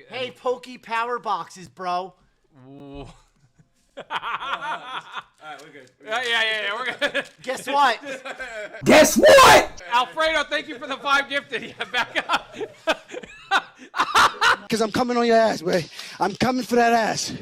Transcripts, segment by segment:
Hey, Poke Power Boxes, bro. Alright, we're good. Yeah, we're good. Guess what? Guess what? Alfredo, thank you for the 5 gifted. Yeah, back up. Because I'm coming on your ass, boy. I'm coming for that ass.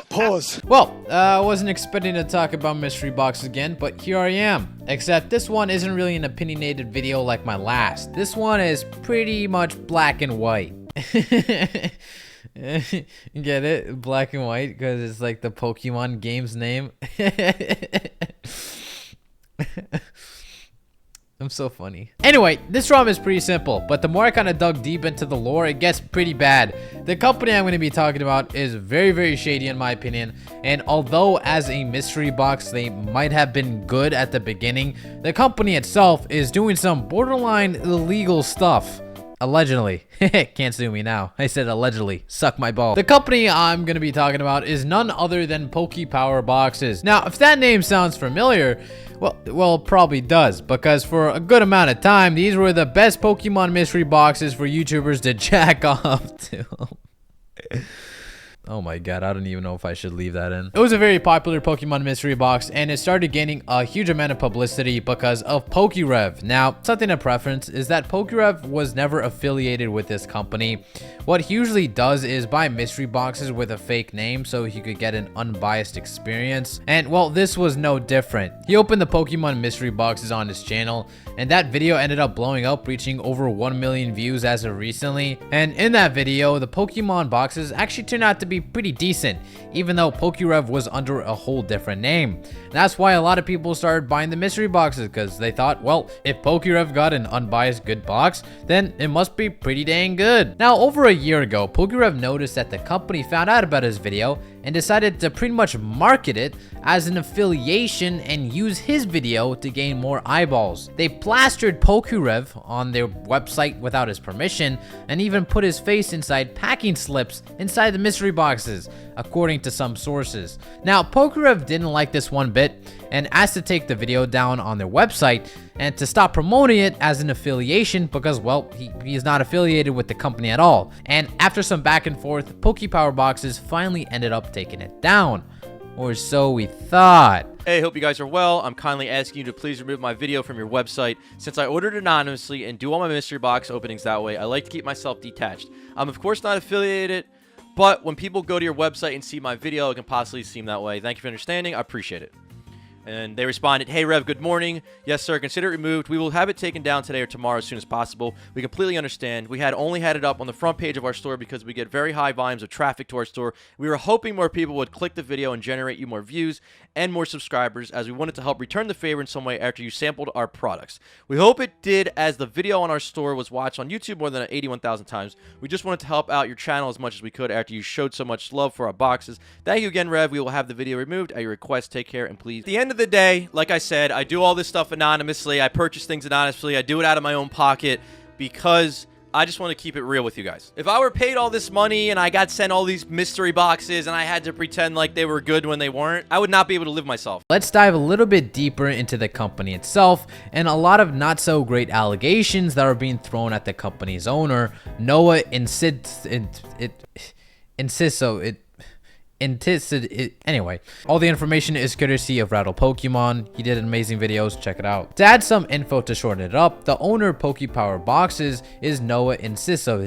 Pause. Well, I wasn't expecting to talk about mystery boxes again, but here I am. Except this one isn't really an opinionated video like my last. This one is pretty much black and white. Get it? Black and white because it's like the Pokemon game's name. I'm so funny. Anyway, this ROM is pretty simple, but the more I kind of dug deep into the lore, it gets pretty bad. The company I'm going to be talking about is very, very shady in my opinion, and although as a mystery box they might have been good at the beginning, the company itself is doing some borderline illegal stuff. Allegedly. Can't sue me now. I said allegedly. Suck my ball. The company I'm going to be talking about is none other than Poke Power Boxes. Now, if that name sounds familiar, well, it probably does, because for a good amount of time, these were the best Pokemon mystery boxes for YouTubers to jack off to. Oh my god, I don't even know if I should leave that in. It was a very popular Pokemon mystery box, and it started gaining a huge amount of publicity because of PokeRev. Now, something of preference is that PokeRev was never affiliated with this company. What he usually does is buy mystery boxes with a fake name so he could get an unbiased experience. And well, this was no different. He opened the Pokemon mystery boxes on his channel, and that video ended up blowing up, reaching over 1 million views as of recently. And in that video, the Pokemon boxes actually turned out to be pretty decent, even though PokeRev was under a whole different name. That's why a lot of people started buying the mystery boxes, because they thought, well, if PokeRev got an unbiased good box, then it must be pretty dang good. Now, over a year ago, PokeRev noticed that the company found out about his video and decided to pretty much market it as an affiliation and use his video to gain more eyeballs. They plastered PokeRev on their website without his permission and even put his face inside packing slips inside the mystery boxes, according to some sources. Now, PokeRev didn't like this one bit and asked to take the video down on their website and to stop promoting it as an affiliation because, well, he is not affiliated with the company at all. And after some back and forth, Poke Power Boxes finally ended up taking it down. Or so we thought. Hey, hope you guys are well. I'm kindly asking you to please remove my video from your website. Since I ordered anonymously and do all my mystery box openings that way, I like to keep myself detached. I'm of course not affiliated, but when people go to your website and see my video, it can possibly seem that way. Thank you for understanding. I appreciate it. And they responded, hey, Rev, good morning. Yes, sir, consider it removed. We will have it taken down today or tomorrow as soon as possible. We completely understand. We had only had it up on the front page of our store because we get very high volumes of traffic to our store. We were hoping more people would click the video and generate you more views and more subscribers, as we wanted to help return the favor in some way after you sampled our products. We hope it did, as the video on our store was watched on YouTube more than 81,000 times. We just wanted to help out your channel as much as we could after you showed so much love for our boxes. Thank you again, Rev. We will have the video removed at your request. Take care, and please. At the end of the day, like I said, I do all this stuff anonymously. I purchase things anonymously. I do it out of my own pocket because I just want to keep it real with you guys. If I were paid all this money and I got sent all these mystery boxes and I had to pretend like they were good when they weren't, I would not be able to live myself. Let's dive a little bit deeper into the company itself and a lot of not so great allegations that are being thrown at the company's owner. Noah Anyway, all the information is courtesy of Rattle Pokemon. He did amazing videos, check it out. To add some info to shorten it up, the owner of Poke Power Boxes is Noah Inciso.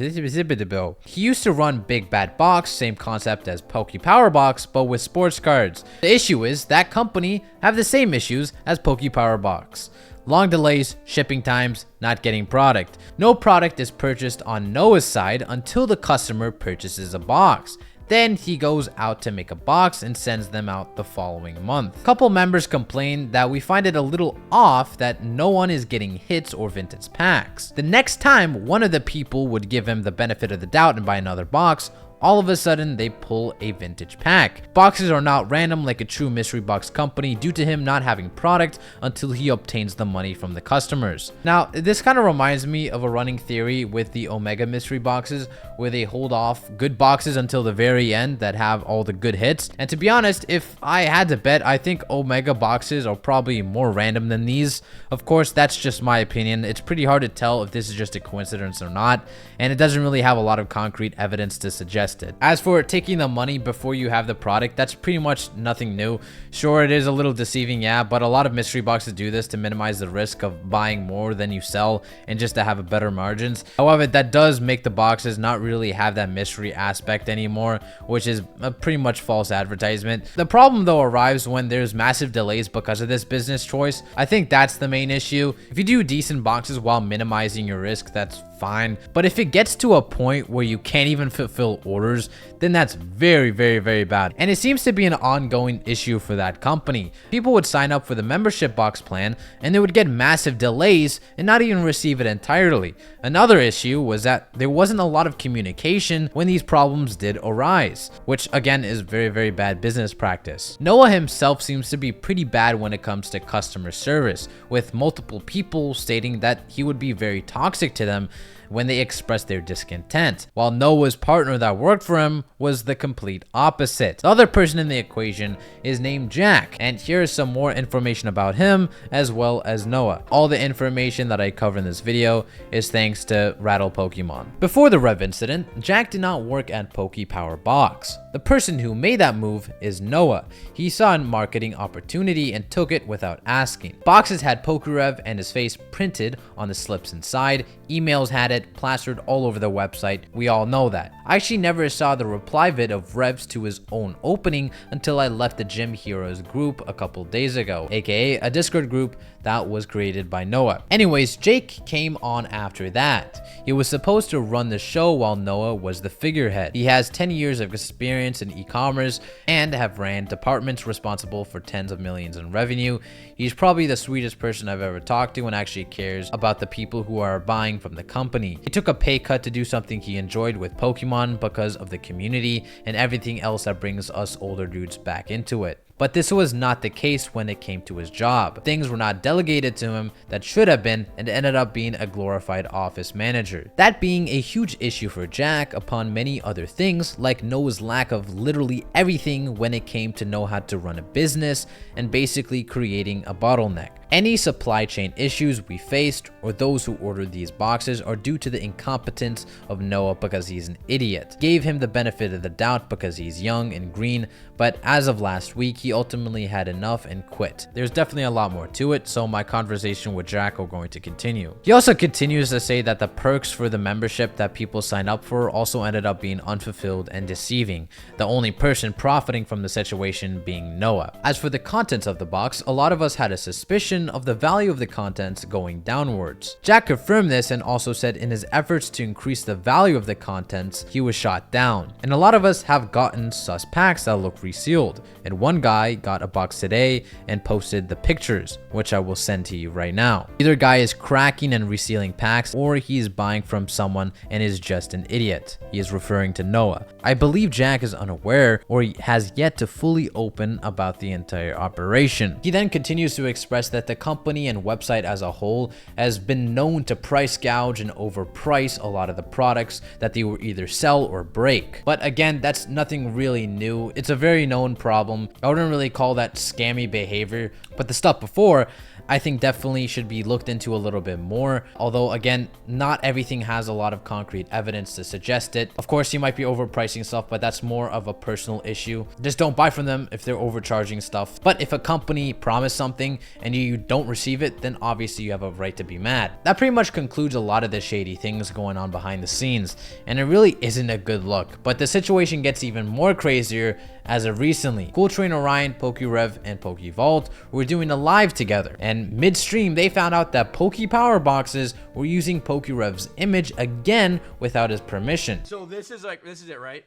He used to run Big Bad Box, same concept as Poke Power Box, but with sports cards. The issue is that company have the same issues as Poke Power Box. Long delays, shipping times, not getting product. No product is purchased on Noah's side until the customer purchases a box. Then he goes out to make a box and sends them out the following month. A couple members complained that we find it a little off that no one is getting hits or vintage packs. The next time one of the people would give him the benefit of the doubt and buy another box, all of a sudden they pull a vintage pack. Boxes are not random like a true mystery box company due to him not having product until he obtains the money from the customers. Now, this kind of reminds me of a running theory with the Omega mystery boxes where they hold off good boxes until the very end that have all the good hits. And to be honest, if I had to bet, I think Omega boxes are probably more random than these. Of course, that's just my opinion. It's pretty hard to tell if this is just a coincidence or not, and it doesn't really have a lot of concrete evidence to suggest it. As for taking the money before you have the product, that's pretty much nothing new. Sure, it is a little deceiving, yeah, but a lot of mystery boxes do this to minimize the risk of buying more than you sell and just to have a better margins. However, that does make the boxes not really have that mystery aspect anymore, which is a pretty much false advertisement. The problem though arrives when there's massive delays because of this business choice. I think that's the main issue. If you do decent boxes while minimizing your risk, that's fine, but if it gets to a point where you can't even fulfill orders, then that's very bad, and it seems to be an ongoing issue for that company. People would sign up for the membership box plan and they would get massive delays and not even receive it entirely. Another issue was that there wasn't a lot of communication when these problems did arise, which again is very bad business practice. Noah himself seems to be pretty bad when it comes to customer service, with multiple people stating that he would be very toxic to them when they expressed their discontent, while Noah's partner that worked for him was the complete opposite. The other person in the equation is named Jack, and here's some more information about him as well as Noah. All the information that I cover in this video is thanks to Rattle Pokemon. Before the Rev incident, Jack did not work at Poke Power Box. The person who made that move is Noah. He saw a marketing opportunity and took it without asking. Boxes had PokeRev and his face printed on the slips inside. Emails had it plastered all over the website. We all know that. I actually never saw the reply vid of Revs to his own opening until I left the Gym Heroes group a couple days ago, aka a Discord group that was created by Noah. Anyways, Jake came on after that. He was supposed to run the show while Noah was the figurehead. He has 10 years of experience in e-commerce and have ran departments responsible for tens of millions in revenue. He's probably the sweetest person I've ever talked to and actually cares about the people who are buying from the company. He took a pay cut to do something he enjoyed with Pokemon because of the community and everything else that brings us older dudes back into it. But this was not the case when it came to his job. Things were not delegated to him that should have been, and ended up being a glorified office manager. That being a huge issue for Jack upon many other things, like Noah's lack of literally everything when it came to know how to run a business and basically creating a bottleneck. Any supply chain issues we faced or those who ordered these boxes are due to the incompetence of Noah because he's an idiot. Gave him the benefit of the doubt because he's young and green, but as of last week, he ultimately had enough and quit. There's definitely a lot more to it, so my conversation with Jack are going to continue. He also continues to say that the perks for the membership that people sign up for also ended up being unfulfilled and deceiving, the only person profiting from the situation being Noah. As for the contents of the box, a lot of us had a suspicion of the value of the contents going downwards. Jack confirmed this and also said in his efforts to increase the value of the contents, he was shot down. And a lot of us have gotten sus packs that look resealed, and one guy got a box today and posted the pictures, which I will send to you right now. Either guy is cracking and resealing packs, or he is buying from someone and is just an idiot. He is referring to Noah. I believe Jack is unaware or he has yet to fully open about the entire operation. He then continues to express that the company and website as a whole has been known to price gouge and overprice a lot of the products that they will either sell or break. But again, that's nothing really new. It's a very known problem. I wouldn't really call that scammy behavior, but the stuff before, I think definitely should be looked into a little bit more. Although again, not everything has a lot of concrete evidence to suggest it. Of course, you might be overpricing stuff, but that's more of a personal issue. Just don't buy from them if they're overcharging stuff. But if a company promised something and you don't receive it, then obviously you have a right to be mad. That pretty much concludes a lot of the shady things going on behind the scenes, and it really isn't a good look. But the situation gets even more crazier as of recently. Cool Train Orion, PokeRev, and PokeVault were doing a live together, and midstream they found out that Poke Power Boxes were using PokeRev's image again without his permission. So this is it, right?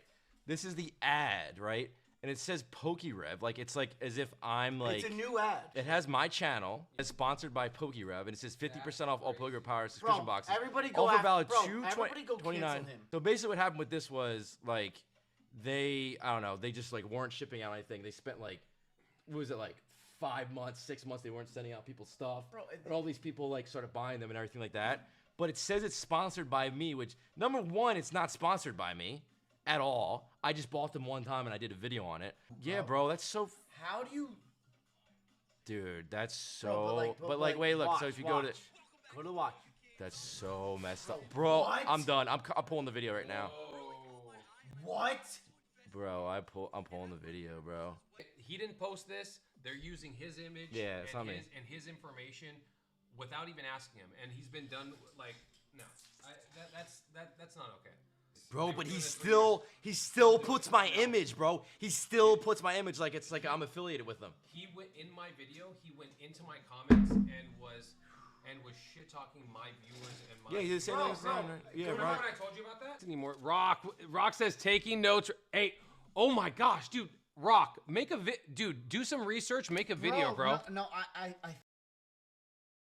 This is the ad, right? And it says PokeRev, like it's like as if I'm like. It's a new ad. It has my channel. It's sponsored by PokeRev, and it says 50% off all PokeRev Power subscription boxes. Everybody go Offer valid everybody go 29. cancel him. So basically, what happened with this was like I don't know, they just like weren't shipping out anything. They spent like, what was it, like 5 months, 6 months, they weren't sending out people's stuff. Bro, and all these people like started buying them and everything like that. But it says it's sponsored by me, which number one, it's not sponsored by me at all. I just bought them one time and I did a video on it. Yeah, bro, that's so. How do you? Dude, that's so. Bro, but like, wait, look. watch, So if you watch. go to, watch. that's so messed up, bro. What? I'm done. I'm pulling the video right now, What? bro. I'm pulling the video, bro. He didn't post this. They're using his image Yeah, it's not and, me. his information without even asking him, and he's been done like no. That's not okay. Bro, They but were he doing this still puts my image, bro. He still puts my image like it's like I'm affiliated with him. He went in my video. He went into my comments and was shit talking my viewers and my. Yeah, he did the same thing. Yeah, Remember right. when I told you about that? Anymore. Rock says taking notes. Hey, oh my gosh, dude. Rock, make a dude. Do some research. Make a video, bro. No, I.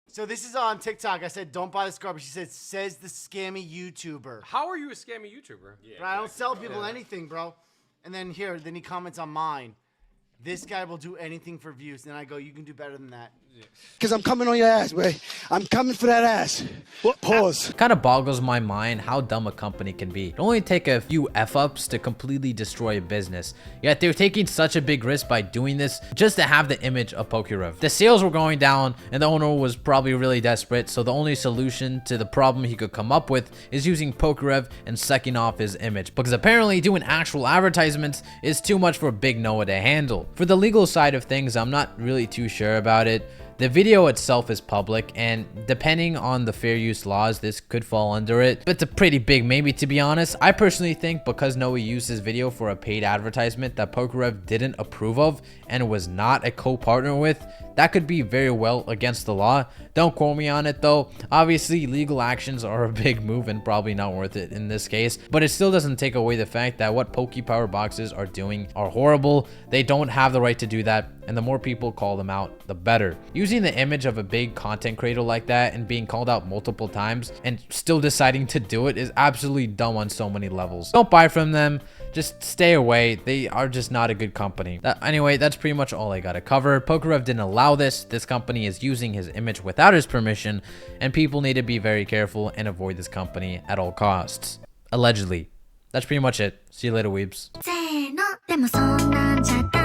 So this is on TikTok. I said, don't buy this garbage. She said, says the scammy YouTuber. How are you a scammy YouTuber? Yeah. But I don't sell people anything, bro. And then then he comments on mine. This guy will do anything for views. And then I go, you can do better than that. Because I'm coming on your ass, boy. I'm coming for that ass. Pause. Kind of boggles my mind how dumb a company can be. It only take a few F-ups to completely destroy a business. Yet they're taking such a big risk by doing this just to have the image of PokeRev. The sales were going down and the owner was probably really desperate, so the only solution to the problem he could come up with is using PokeRev and sucking off his image, because apparently doing actual advertisements is too much for Big Noah to handle. For the legal side of things, I'm not really too sure about it. The video itself is public, and depending on the fair use laws, this could fall under it, but it's a pretty big maybe, to be honest. I personally think because Noah used this video for a paid advertisement that PokeRev didn't approve of and was not a co-partner with, that could be very well against the law. Don't quote me on it though. Obviously, legal actions are a big move and probably not worth it in this case, but it still doesn't take away the fact that what Poke Power Boxes are doing are horrible. They don't have the right to do that, and the more people call them out, the better. Using the image of a big content creator like that and being called out multiple times and still deciding to do it is absolutely dumb on so many levels. Don't buy from them. Just stay away. They are just not a good company. Anyway, that's pretty much all I gotta cover. PokeRev didn't allow this. This company is using his image without his permission, and people need to be very careful and avoid this company at all costs. Allegedly. That's pretty much it. See you later, weebs. せーのでもそんなんじゃ